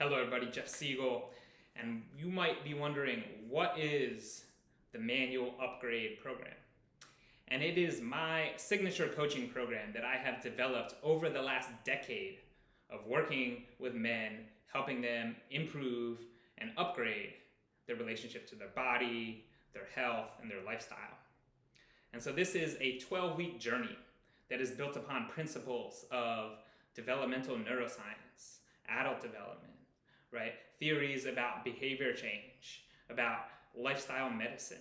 Hello, everybody. Jeff Siegel. And you might be wondering, what is the Manual Upgrade Program? And it is my signature coaching program that I have developed over the last decade of working with men, helping them improve and upgrade their relationship to their body, their health, and their lifestyle. And so this is a 12-week journey that is built upon principles of developmental neuroscience, adult development, right? Theories about behavior change, about lifestyle medicine,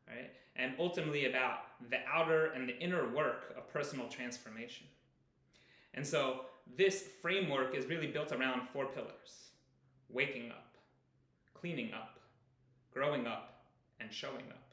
right? And ultimately about the outer and the inner work of personal transformation. And so this framework is really built around 4 pillars: waking up, cleaning up, growing up, and showing up.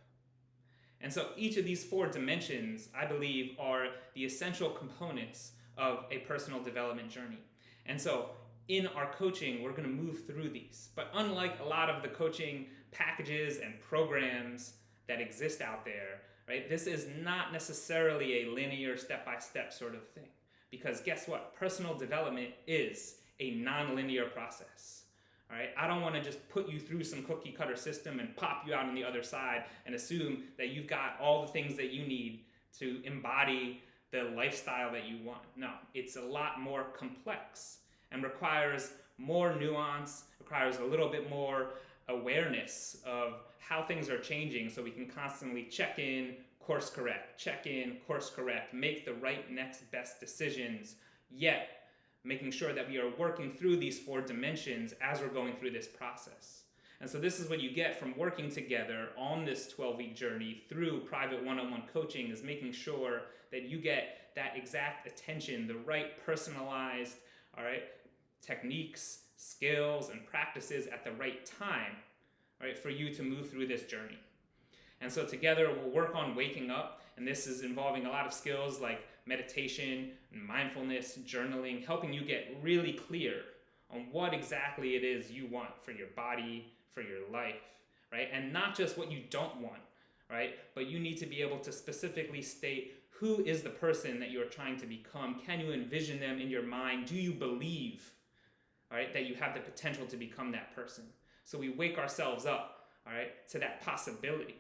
And so each of these 4 dimensions, I believe, are the essential components of a personal development journey. And so in our coaching, we're going to move through these. But unlike a lot of the coaching packages and programs that exist out there, right, this is not necessarily a linear step-by-step sort of thing. Because guess what? Personal development is a non-linear process. All right? I don't want to just put you through some cookie cutter system and pop you out on the other side and assume that you've got all the things that you need to embody the lifestyle that you want. No, it's a lot more complex and requires more nuance, requires a little bit more awareness of how things are changing so we can constantly check in, course correct, make the right next best decisions, yet making sure that we are working through these 4 dimensions as we're going through this process. And so this is what you get from working together on this 12-week journey through private one-on-one coaching, is making sure that you get that exact attention, the right personalized, all right, techniques, skills, and practices at the right time, right, for you to move through this journey. And so together we'll work on waking up, and this is involving a lot of skills like meditation, mindfulness, journaling, helping you get really clear on what exactly it is you want for your body, for your life, right? And not just what you don't want, right? But you need to be able to specifically state who is the person that you are trying to become. Can you envision them in your mind? Do you believe, all right, that you have the potential to become that person? So we wake ourselves up, all right, to that possibility.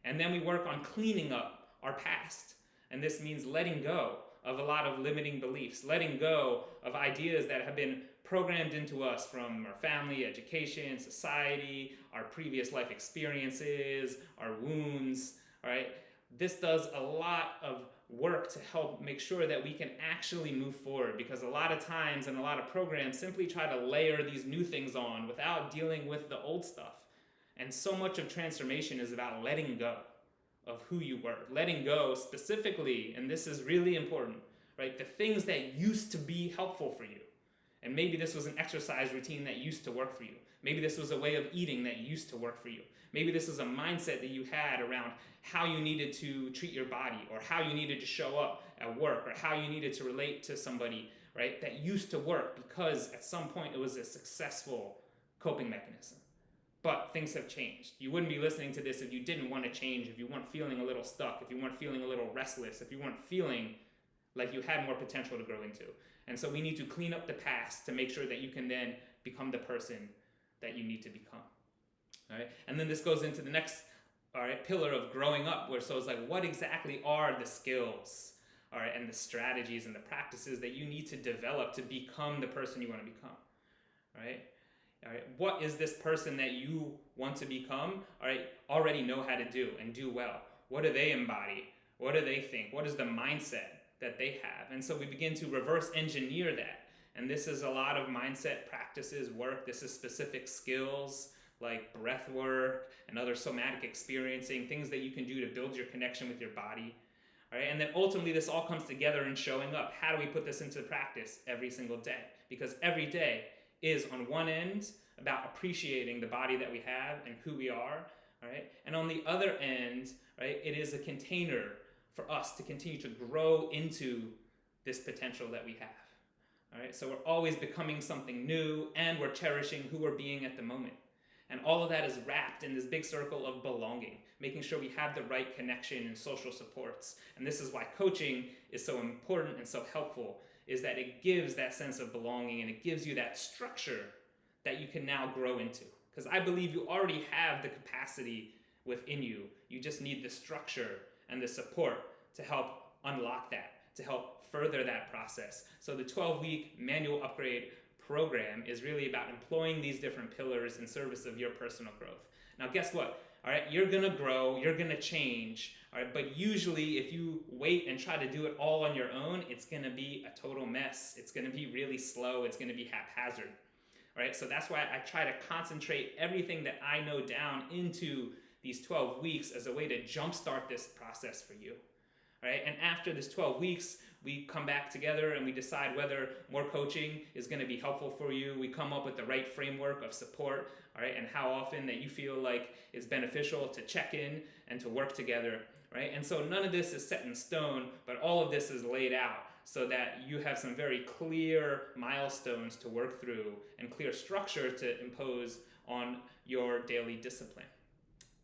And then we work on cleaning up our past. And this means letting go of a lot of limiting beliefs, letting go of ideas that have been programmed into us from our family, education, society, our previous life experiences, our wounds, all right? This does a lot of work to help make sure that we can actually move forward, because a lot of times and a lot of programs simply try to layer these new things on without dealing with the old stuff. And so much of transformation is about letting go of who you were, letting go specifically, and this is really important, right? The things that used to be helpful for you. And maybe this was an exercise routine that used to work for you. Maybe this was a way of eating that used to work for you. Maybe this was a mindset that you had around how you needed to treat your body, or how you needed to show up at work, or how you needed to relate to somebody, right? That used to work because at some point it was a successful coping mechanism. But things have changed. You wouldn't be listening to this if you didn't want to change, if you weren't feeling a little stuck, if you weren't feeling a little restless, if you weren't feeling like you had more potential to grow into. And so we need to clean up the past to make sure that you can then become the person that you need to become. All right? And then this goes into the next, all right, pillar of growing up, where so it's like, what exactly are the skills, all right, and the strategies and the practices that you need to develop to become the person you want to become, all right? All right, what is this person that you want to become, all right, already know how to do and do well? What do they embody? What do they think? What is the mindset that they have? And so we begin to reverse engineer that. And this is a lot of mindset practices work. This is specific skills like breath work and other somatic experiencing, things that you can do to build your connection with your body. All right, and then ultimately this all comes together in showing up. How do we put this into practice every single day? Because every day is, on one end, about appreciating the body that we have and who we are, all right? And on the other end, right, it is a container for us to continue to grow into this potential that we have, all right? So we're always becoming something new, and we're cherishing who we're being at the moment. And all of that is wrapped in this big circle of belonging, making sure we have the right connection and social supports. And this is why coaching is so important and so helpful, is that it gives that sense of belonging, and it gives you that structure that you can now grow into. Because I believe you already have the capacity within you. You just need the structure and the support to help unlock that, to help further that process. So the 12-week manual upgrade program is really about employing these different pillars in service of your personal growth. Now, guess what? All right, you're gonna grow, you're gonna change, all right, but usually if you wait and try to do it all on your own, it's gonna be a total mess. It's gonna be really slow, it's gonna be haphazard. All right, so that's why I try to concentrate everything that I know down into these 12 weeks as a way to jumpstart this process for you. All right, and after this 12 weeks, we come back together and we decide whether more coaching is going to be helpful for you. We come up with the right framework of support, all right, and how often that you feel like it's beneficial to check in and to work together, right? And so none of this is set in stone, but all of this is laid out so that you have some very clear milestones to work through and clear structure to impose on your daily discipline.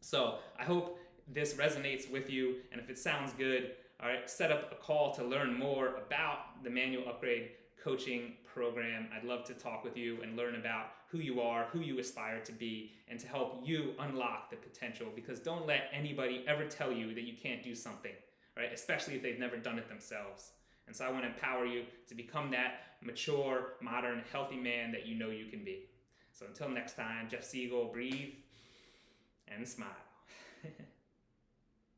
So I hope this resonates with you, and if it sounds good, all right, set up a call to learn more about the Manual Upgrade Coaching Program. I'd love to talk with you and learn about who you are, who you aspire to be, and to help you unlock the potential, because don't let anybody ever tell you that you can't do something, right? Especially if they've never done it themselves. And so I want to empower you to become that mature, modern, healthy man that you know you can be. So until next time, Jeff Siegel, breathe and smile.